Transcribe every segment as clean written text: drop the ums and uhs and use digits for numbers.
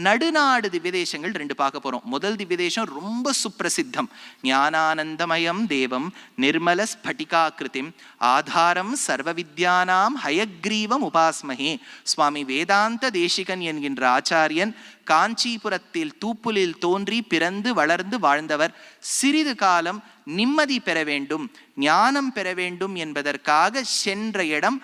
நடுநாடு திவ்யதேசங்கள் 2 பார்க்க போறோம். முதல் திவ்யதேசம் ரொம்ப சுப்பிரசித்தம். ஞானானந்தமயம் தேவம் நிர்மல ஸ்பட்டிகாகிருதிம் ஆதாரம் சர்வ வித்யானாம் ஹயக்ரீவம் உபாஸ்மஹே. சுவாமி வேதாந்த தேசிகன் என்கின்ற ஆச்சாரியன் காஞ்சிபுரத்தில் தூப்புலில் தோன்றி பிறந்து வளர்ந்து வாழ்ந்தவர். சிறிது காலம் நிம்மதி பெற வேண்டும், ஞானம் பெற வேண்டும் என்பதற்காக சென்ற இடம்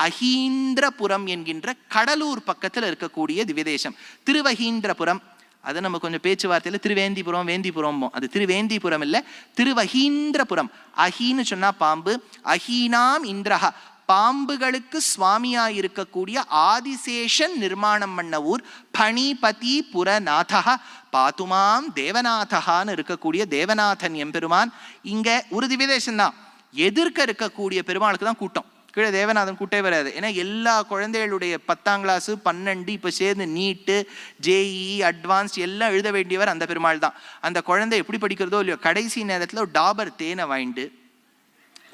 அஹீந்திரபுரம் என்கின்ற கடலூர் பக்கத்தில் இருக்கக்கூடிய திவ்யதேசம். திருவஹீந்திரபுரம், அதை நம்ம கொஞ்சம் பேச்சுவார்த்தையில் திருவேந்திபுரம் வேந்திபுரம், அது திருவேந்திபுரம் இல்லை, திருவஹீந்திரபுரம். அஹீன்னு சொன்னா பாம்பு, அஹீனாம் இந்திரஹா, பாம்புகளுக்கு சுவாமியாய் இருக்கக்கூடிய ஆதிசேஷன் நிர்மாணம் பண்ண ஊர். பணிபதி புரநாதா பாத்துமாம் தேவநாதகான்னு இருக்கக்கூடிய தேவநாதன் எம்பெருமான். இங்க ஒரு திவ்யதேசம் தான், எதிர்க்க இருக்கக்கூடிய பெருமாளுக்கு தான் கூட்டம். கீழே தேவநாதன் கூட்டே வராது. ஏன்னா எல்லா குழந்தைகளுடைய 10ஆம் கிளாஸு 12 இப்போ சேர்ந்து நீட்டு ஜேஇ அட்வான்ஸ் எல்லாம் எழுத வேண்டியவர் அந்த பெருமாள் தான். அந்த குழந்தை எப்படி படிக்கிறதோ இல்லையோ, கடைசி நேரத்தில் ஒரு டாபர் தேனை வாங்கிட்டு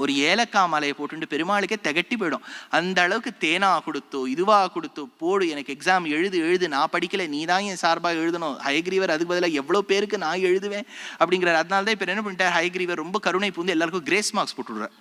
ஒரு ஏலக்காய் மாலையை போட்டு பெருமாளுக்கே திகட்டி போயிடும். அந்த அளவுக்கு தேனா கொடுத்தோ இதுவா கொடுத்தோ போடு, எனக்கு எக்ஸாம் எழுது, நான் படிக்கல, நீ தான் என் சார்பாக எழுதணும். ஹயக்ரீவர் அதுக்கு பதிலாக எவ்வளோ பேருக்கு நான் எழுதுவேன் அப்படிங்கிறார். அதனால தான் இப்போ என்ன பண்ணிட்டார், ஹயக்ரீவர் ரொம்ப கருணை பூந்து எல்லாருக்கும் கிரேஸ் மார்க்ஸ் போட்டுவிடுறார்.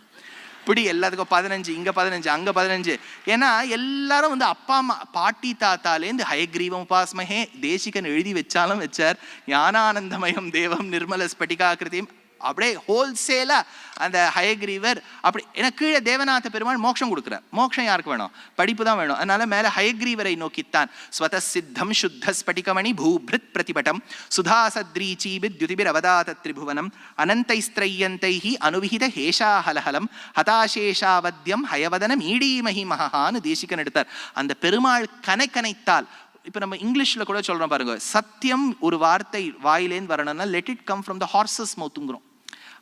இப்படி எல்லாத்துக்கும் 15, இங்கே 15, அங்கே 15. ஏன்னா எல்லாரும் அப்பா அம்மா பாட்டி தாத்தாலேருந்து ஹயக்ரீவம் உபாஸ்மஹே தேசிகன் எழுதி வச்சாலும் வச்சார். ஞானானந்தமயம் தேவம் நிர்மல ஸ்பட்டிகாகிருதியும் அப்படியே ஹோல்சேலா அந்த ஹயக்ரீவர் அப்படி. ஏன்னா கீழே தேவநாத பெருமாள் மோட்சம் கொடுக்குறார். மோட்சம் யாருக்கு வேணும்? படிப்பு தான் வேணும். அதனால மேலே ஹயக்ரீவரை நோக்கித்தான். ஸ்வதசித்தம் சுத்த ஸ்பட்டிகமணி பூபிருத் பிரதிபட்டம் சுதாசத்ரீச்சி வித்யுதிபிர் அவதாத திரிபுவனம் அனந்தைஸ்திரையந்தைஹி அனுவிஹித ஹேஷாஹலஹலம் ஹதாசேஷாவத்யம் ஹயவதனம் ஈடீமஹி மகான்னு தேசிகன் எடுத்தார். அந்த பெருமாள் கனைத்தால், இப்போ நம்ம இங்கிலீஷில் கூட சொல்கிறோம் பாருங்க, சத்தியம் ஒரு வார்த்தை வாயிலேருந்து வரணும்னா let it come from the horses மவுத்துங்கிறோம்.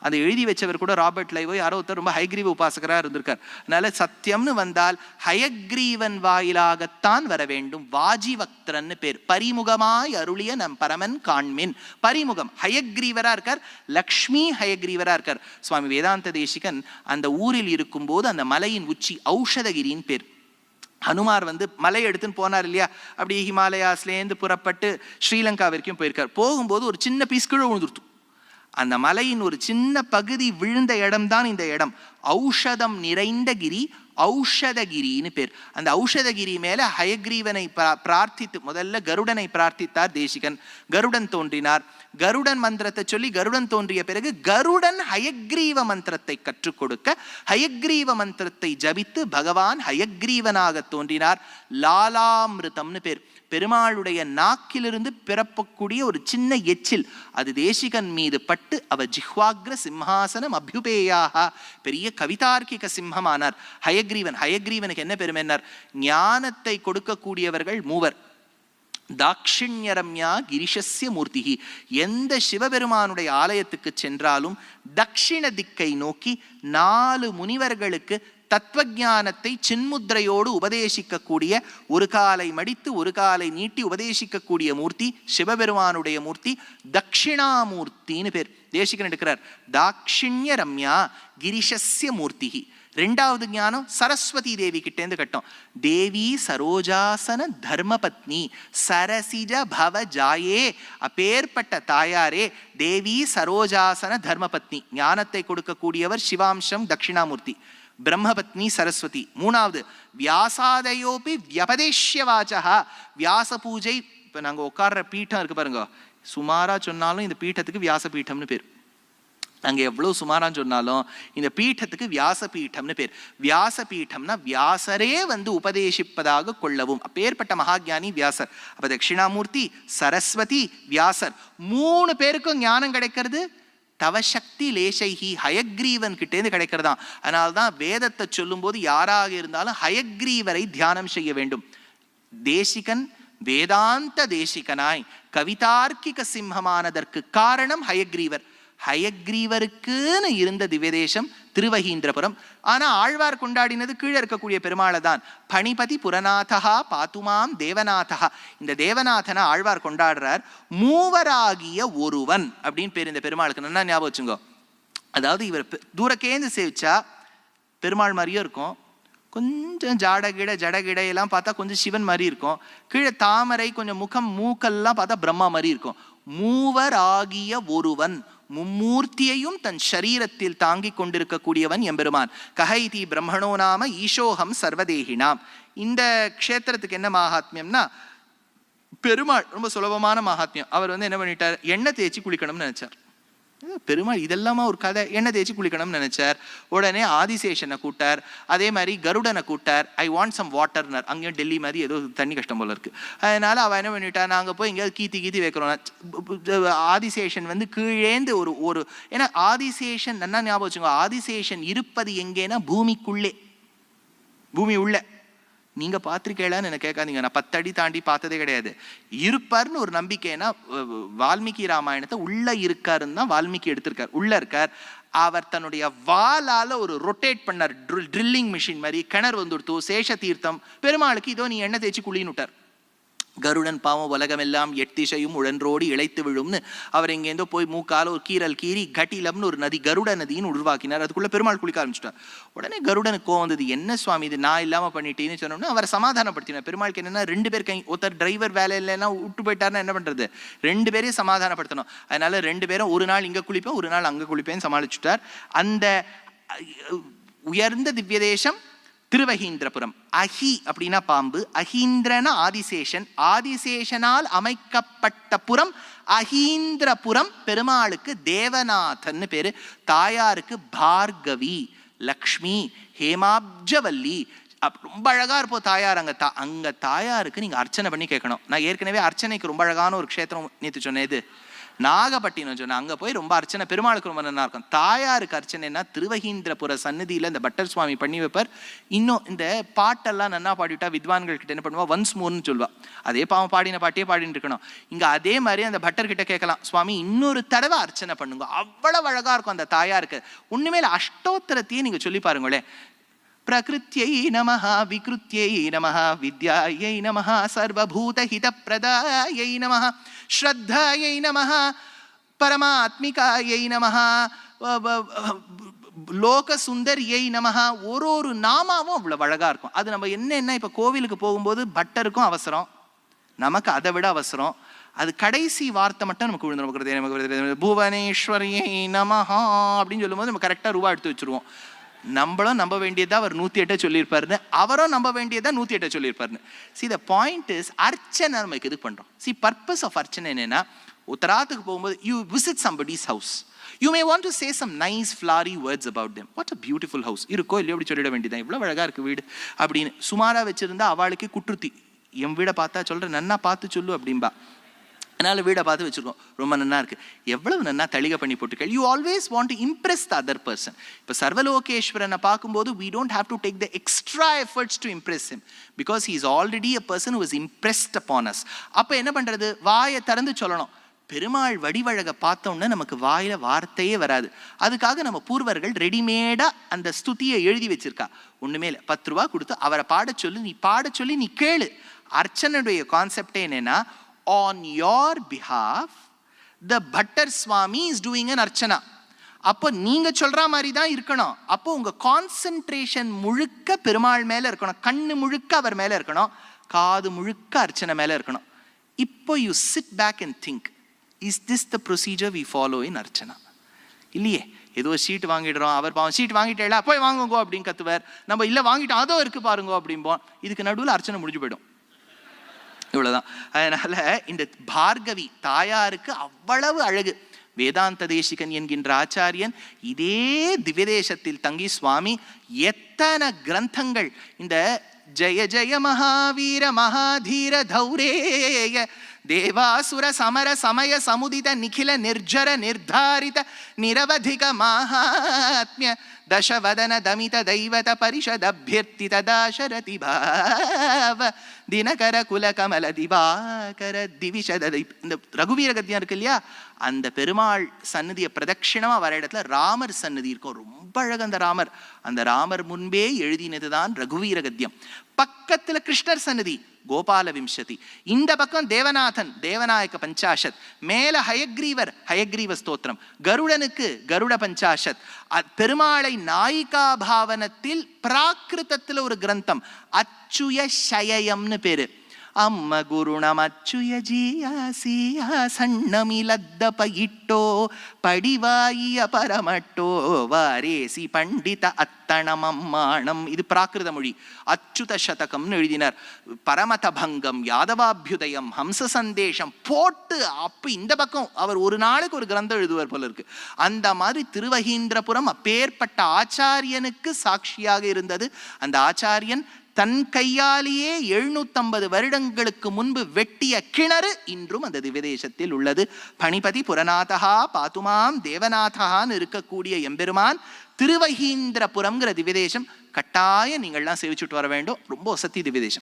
அதை எழுதி வச்சவர் கூட ராபர்ட் லைவோ யாரோ ஒருத்தர் ரொம்ப ஹயக்ரீவ உபாசகராக இருந்திருக்கார். அதனால சத்தியம்னு வந்தால் ஹயக்ரீவன் வாயிலாகத்தான் வர வேண்டும். வாஜிவக்திரன்னு பேர். பரிமுகமாய் அருளிய நம் பரமன் காண்மின். பரிமுகம் ஹயக்ரீவரா இருக்கார், லக்ஷ்மி ஹயக்ரீவரா இருக்கார். சுவாமி வேதாந்த தேசிகன் அந்த ஊரில் இருக்கும்போது அந்த மலையின் உச்சி ஔஷதகிரின்னு பேர். ஹனுமார் மலை எடுத்துன்னு போனார் இல்லையா, அப்படி ஹிமாலயாஸ்லேருந்து புறப்பட்டு ஸ்ரீலங்கா வரைக்கும் போயிருக்கார். போகும்போது ஒரு சின்ன பீஸ் கீழே விழுந்துருத்து. அந்த மலையின் ஒரு சின்ன பகுதி விழுந்த இடம்தான் இந்த இடம். ஔஷதம் நிறைந்த கிரி, ஔஷதகிரின்னு பேர். அந்த ஔஷதகிரி மேல ஹயக்ரீவனை பிரார்த்தித்து முதல்ல கருடனை பிரார்த்தித்தார் தேசிகன். கருடன் தோன்றினார். கருடன் மந்திரத்தை சொல்லி கருடன் தோன்றிய பிறகு கருடன் ஹயக்ரீவ மந்திரத்தை கற்றுக் கொடுக்க ஹயக்ரீவ மந்திரத்தை ஜபித்து பகவான் ஹயக்ரீவனாக தோன்றினார். லாலாமிருதம்னு பேர். பெருமாளுடைய நாக்கிலிருந்து பிறப்பக்கூடிய ஒரு சின்ன எச்சில் அது தேசிகன் மீது பட்டு அவ ஜிஹ்வாக்ர சிம்ஹாசனம் அபியுபேயாக பெரிய கவிதார்க்கிக சிம்மமானார் ஹயக்ரீவன். ஹயக்ரீவனுக்கு என்ன பெருமைன்னார், ஞானத்தை கொடுக்கக்கூடியவர்கள் 3. தாக்ஷிண்யரம்யா கிரிஷஸ்ய மூர்த்திகி. எந்த சிவபெருமானுடைய ஆலயத்துக்கு சென்றாலும் தக்ஷிண திக்கை நோக்கி 4 முனிவர்களுக்கு தத்துவஞானத்தை சின்முத்திரையோடு உபதேசிக்கக்கூடிய, ஒரு காலை மடித்து ஒரு காலை நீட்டி உபதேசிக்கக்கூடிய மூர்த்தி சிவபெருமானுடைய மூர்த்தி தக்ஷிணாமூர்த்தின்னு பேர். தேசிகன் எடுக்கிறார். தாக்ஷிண்ய ரம்யா கிரிஷஸ்ய மூர்த்திகி. 2வது ஞானம் சரஸ்வதி தேவி கிட்டேந்து கட்டம். தேவி சரோஜாசன தர்மபத்னி சரசிஜ பவ ஜாயே. அப்பேற்பட்ட தாயாரே தேவி சரோஜாசன தர்மபத்னி. ஞானத்தை கொடுக்கக்கூடியவர் சிவாம்சம் தட்சிணாமூர்த்தி. பிரம்மபத்னி சரஸ்வதி. 3வது வியாசாதயோபி வியபதேஷ்ய வாச்சா. வியாச பூஜை. இப்போ நாங்கள் உட்கார்ற பீட்டம் இருக்கு பாருங்க, சுமாரா சொன்னாலும் இந்த பீட்டத்துக்கு வியாச பீட்டம்னு பேர். நாங்கள் எவ்வளோ சுமாரான்னு சொன்னாலும் இந்த பீட்டத்துக்கு வியாச பீட்டம்னு பேர். வியாச பீட்டம்னா வியாசரே உபதேசிப்பதாக கொள்ளவும். அப்பேற்பட்ட மகாஜானி வியாசர். அப்போ தட்சிணாமூர்த்தி சரஸ்வதி வியாசர் 3 பேருக்கும் ஞானம் கிடைக்கிறது தவசக்தி லேசைஹி ஹயக்ரீவன் கிட்டேந்து கிடைக்கிறதான். அதனால்தான் வேதத்தை சொல்லும் போது யாராக இருந்தாலும் ஹயக்ரீவரை தியானம் செய்ய வேண்டும். தேசிகன் வேதாந்த தேசிகனாய் கவிதார்க்கிக சிம்மமானதற்கு காரணம் ஹயக்ரீவர். ஹயக்ரீவருக்குன்னு இருந்த திவ்யதேசம் திருவஹீந்திரபுரம். ஆனா ஆழ்வார் கொண்டாடினது கீழே இருக்கக்கூடிய பெருமாளை தான். பணிபதி புரநாதகா பாத்துமாம் தேவநாதகா. இந்த தேவநாதனை ஆழ்வார் கொண்டாடுறார். 3வராகிய ஒருவன் அப்படின்னு பேர் இந்த பெருமாளுக்கு. நல்லா ஞாபகம் வச்சுங்கோ. அதாவது இவர் தூரக்கேந்து சேவிச்சா பெருமாள் மாதிரியும் இருக்கும், கொஞ்சம் ஜடகிடையெல்லாம் பார்த்தா கொஞ்சம் சிவன் மாதிரி இருக்கும். கீழே தாமரை, கொஞ்சம் முகம் மூக்கெல்லாம் பார்த்தா பிரம்மா மாதிரி இருக்கும். மூவர் ஆகிய ஒருவன், மும்மூர்த்தியையும் தன் சரீரத்தில் தாங்கி கொண்டிருக்கக்கூடியவன் எம்பெருமான். கஹைதி பிரம்மணோ நாம ஈஷோகம் சர்வதேகினாம். இந்த க்ஷேத்திரத்துக்கு என்ன மகாத்மியம்னா, பெருமாள் ரொம்ப சுலபமான மகாத்மியம். அவர் என்ன பண்ணிட்டார், எண்ணெய் தேய்ச்சி குளிக்கணும்னு நினைச்சார். பெருமாள் இதெல்லாமா ஒரு கதை, எண்ணெய் தேய்ச்சி குளிக்கணும்னு நினைச்சார். உடனே ஆதிசேஷனை கூட்டார், அதே மாதிரி கருடனை கூட்டார். I want some வாட்டர்னர். அங்கேயும் டெல்லி மாதிரி ஏதோ தண்ணி கஷ்டம் போல இருக்கு. அதனால அவன் என்ன பண்ணிட்டார், நாங்கள் போய் எங்கேயாவது கீத்தி வைக்கிறோம். ஆதிசேஷன் கீழேந்து ஒரு ஏன்னா ஆதிசேஷன் நல்லா ஞாபகம் வச்சுக்கோங்க, ஆதிசேஷன் இருப்பது எங்கேன்னா பூமிக்குள்ளே, பூமி உள்ள. நீங்க பார்த்திருக்கேளான்னு என்ன கேட்காதீங்க, நான் 10 அடி தாண்டி பார்த்ததே கிடையாது. இருப்பார்னு ஒரு நம்பிக்கைன்னா, வால்மீகி ராமாயணத்தை உள்ள இருக்காருன்னு தான் வால்மீகி எடுத்திருக்கார். உள்ள இருக்கார். அவர் தன்னுடைய வாளால ஒரு ரொட்டேட் பண்ணார், ட்ரில்லிங் மிஷின் மாதிரி. கிணறு வந்துடுத்து, சேஷ தீர்த்தம். பெருமாளுக்கு இதோ நீ எண்ணெய் தேய்ச்சி குளின்னு விட்டார். கருடன் பாவம் உலகமெல்லாம் 8 திசையும் உழன்றோடி இழைத்து விழும்னு அவர் எங்கேருந்தோ போய் மூக்கால ஒரு கீரல் கீறி கட்டிலம்னு ஒரு நதி, கருட நதின்னு உருவாக்கினார். அதுக்குள்ள பெருமாள் குளிக்க ஆரம்பிச்சிட்டார். உடனே கருடனுக்கு கோவம் வந்தது, என்ன சுவாமி இது நான் இல்லாம பண்ணிட்டேன்னு சொன்னோம்னா அவரை சமாதானப்படுத்தினார். பெருமாளுக்கு என்னன்னா, 2 பேர் ஒருத்தர் டிரைவர் வேலை இல்லைன்னா விட்டு போயிட்டாருன்னா என்ன பண்றது, 2 பேரையும் சமாதானப்படுத்தணும். அதனால 2 பேரும் ஒரு நாள் இங்க குளிப்பேன், ஒரு நாள் அங்க குளிப்பேன்னு சமாளிச்சுட்டார். அந்த உயர்ந்த திவ்ய தேசம் திருவஹீந்திரபுரம். அஹி அப்படின்னா பாம்பு, அஹீந்திரன ஆதிசேஷன், ஆதிசேஷனால் அமைக்கப்பட்ட புறம் அஹீந்திரபுரம். பெருமாளுக்கு தேவநாதன் பேரு, தாயாருக்கு பார்கவி, லக்ஷ்மி, ஹேமாப்ஜவல்லி. ரொம்ப அழகா இருப்போம் தாயார். அங்க தாயாருக்கு நீங்க அர்ச்சனை பண்ணி கேட்கணும். நான் ஏற்கனவே அர்ச்சனைக்கு ரொம்ப அழகான ஒரு க்ஷேத்திரம் நேற்று சொன்னேன், இது நாகப்பட்டினம் சொன்னேன். அங்கே போய் ரொம்ப அர்ச்சனை, பெருமாளுக்கு ரொம்ப நல்லா இருக்கும். தாயாருக்கு அர்ச்சனைன்னா திருவஹீந்திரபுர சன்னதியில் இந்த பட்டர் சுவாமி பண்ணி வைப்பார். இன்னும் இந்த பாட்டெல்லாம் நன்னா பாடிவிட்டா வித்வான்கள் கிட்ட என்ன பண்ணுவா, ஒன்ஸ் மோர்னு சொல்லுவா. அதே பாவம் பாடின பாட்டியே பாடிட்டு இருக்கணும். இங்கே அதே மாதிரி அந்த பட்டர் கிட்ட கேட்கலாம், சுவாமி இன்னொரு தடவை அர்ச்சனை பண்ணுங்க. அவ்வளவு அழகா இருக்கும் அந்த தாயாருக்கு. ஒண்ணுமே அஷ்டோத்திரத்தையே நீங்க சொல்லி பாருங்களேன். பிரகிருத்யை நமஹ, விக்ருத்யை நமஹ, வித்யாயை நமஹ, சர்வபூதஹித பிரதாயை நமஹ, ஸ்ரத்தாயை நமஹ, பரமாத்மிகாயை நமஹ, லோக சுந்தரியை நமஹ. ஒரு நாமாவும் அவ்வளவு அழகா இருக்கும். அது நம்ம என்ன இப்ப கோவிலுக்கு போகும்போது பட்டருக்கும் அவசரம், நமக்கு அதை விட அவசரம். அது கடைசி வார்த்தை மட்டும் நமக்கு விழுந்து, புவனேஸ்வரியை நமஹா அப்படின்னு சொல்லும்போது நம்ம கரெக்டா ரூபா எடுத்து வச்சிருவோம். நம்மளும் நம்ப வேண்டியதா அவர் 108 சொல்லியிருப்பாருன்னு, அவரும் நம்ப வேண்டியதா 108 சொல்லியிருப்பாருன்னு. See the point is, அர்ச்சனை நம்ம எதுக்கு பண்றோம்? See, purpose of அர்ச்சனை என்னன்னா, உத்தராத்துக்கு போகும்போது you visit somebody's house. You may want to say some nice flowery words about them. What a beautiful house. இருக்கோ இல்லையோ அப்படி சொல்லிட வேண்டியதான், இவ்வளவு அழகா இருக்கு வீடு அப்படின்னு. சுமாரா வச்சிருந்தா அவளுக்கு குற்றுத்தி, என் வீடை பார்த்தா சொல்ற நன்னா பார்த்து சொல்லு அப்படின்பா. அதனால வீடை பார்த்து வச்சிருக்கோம், ரொம்ப நன்னா இருக்கு, எவ்வளவு நன்னா தளிகை பண்ணி போட்டுக்கள். You always want to impress the other person. இப்போ சர்வலோகேஸ்வரனை பார்க்கும்போது we don't have to take the extra efforts to impress him because he is already a person who is impressed upon us. அப்போ என்ன பண்றது, வாயை திறந்து சொல்லணும். பெருமாள் வடிவழக பார்த்தோம்னா நமக்கு வாயில வார்த்தையே வராது. அதுக்காக நம்ம பூர்வர்கள் ரெடிமேடா அந்த ஸ்துதியை எழுதி வச்சிருக்கா. ஒண்ணுமே இல்லை, 10 ரூபா கொடுத்து அவரை பாட சொல்லி, நீ பாட சொல்லி நீ கேளு. அர்ச்சனுடைய கான்செப்டே என்னன்னா, on your behalf the Bhattar Swami is doing an archana. அப்போ நீங்க சொல்ற மாதிரி தான் இருக்கணும். அப்போ உங்க கான்சென்ட்ரேஷன் முழுக்க பெருமாள் மேல இருக்கணும், கண்ணு முழுக்க அவர் மேல இருக்கணும், காது முழுக்க அர்ச்சனை மேல இருக்கணும். இப்போ you sit back and think, is this the procedure we follow in archana? இல்லையே, ஏதோ ஷீட் வாங்கிடுறோம், அவர் பாவம் ஷீட் வாங்கிட்டேல போய் வாங்குங்கோ அப்படின்னு கத்துவார், நம்ம இல்லை வாங்கிட்டோம் அதோ இருக்கு பாருங்கோ அப்படிம்போம். இதுக்கு நடுவில் அர்ச்சனை முடிஞ்சு போயிடும், இவ்வளவுதான். அதனால இந்த பார்கவி தாயாருக்கு அவ்வளவு அழகு. வேதாந்த தேசிகன் என்கின்ற ஆச்சாரியன் இதே திவ்யதேசத்தில் தங்கி சுவாமி எத்தனை கிரந்தங்கள், இந்த ஜெய ஜெய மகாவீர மகாதீர தௌரேய தேவாசுர சமர சமய சமுதித நிகில நிர்ஜர நிர்தாரித நிரவதிக மகாத்மிய தசவதன தமித தெய்வத பரிஷத் அபியர்த்தித தாசரதி பாவ தினகர குல கமல திவாகர திவிஷத. இந்த ரகுவீர கத்தியம் இருக்கு இல்லையா, அந்த பெருமாள் சன்னதியை பிரதட்சிணமா வர இடத்துல ராமர் சன்னதி இருக்கும், ரொம்ப அழகு அந்த ராமர். அந்த ராமர் முன்பே எழுதினதுதான் ரகுவீர கத்தியம். பக்கத்துல கிருஷ்ணர் சன்னதி, கோபால விம்சதி. இந்த பக்கம் தேவநாதன் தேவநாயக பஞ்சாஷத், மேல ஹயக்ரீவர் ஹயக்ரீவ ஸ்தோத்திரம், கருடனுக்கு கருட பஞ்சாஷத். பெருமாளை நாயிகா பாவனத்தில் பிராகிருதத்தில் ஒரு கிரந்தம் அச்சுய சயயம்னு பேரு. அம்ம குருணமச்சுய ஜீயாசியா சண்ணமிலத்தப இட்டோ படிவாயிய பரமட்டோ வாரேசி பண்டித அத்தணமம்மாணம். இது பிராகிருத மொழி. அச்சுத சதகம்னு எழுதினார். பரமதபங்கம், யாதவாபியுதயம், ஹம்ச சந்தேஷம் போட்டு அப்ப இந்த பக்கம் அவர் ஒரு நாளுக்கு ஒரு கிரந்தம் எழுதுவார் போல இருக்கு. அந்த மாதிரி திருவஹீந்திரபுரம் அப்பேற்பட்ட ஆச்சாரியனுக்கு சாட்சியாக இருந்தது. அந்த ஆச்சாரியன் தன் கையாலேயே 750 வருடங்களுக்கு முன்பு வெட்டிய கிணறு இன்றும் அந்த திவ்யதேசத்தில் உள்ளது. பணிபதி புரநாதகா பாத்துமாம் தேவநாதகான்னு இருக்கக்கூடிய எம்பெருமான் திருவஹீந்திரபுரம்ங்கிற திவ்யதேசம் கட்டாயம் நீங்கள்லாம் சேவிச்சுட்டு வர வேண்டும். ரொம்ப வசதி திவ்யதேசம்.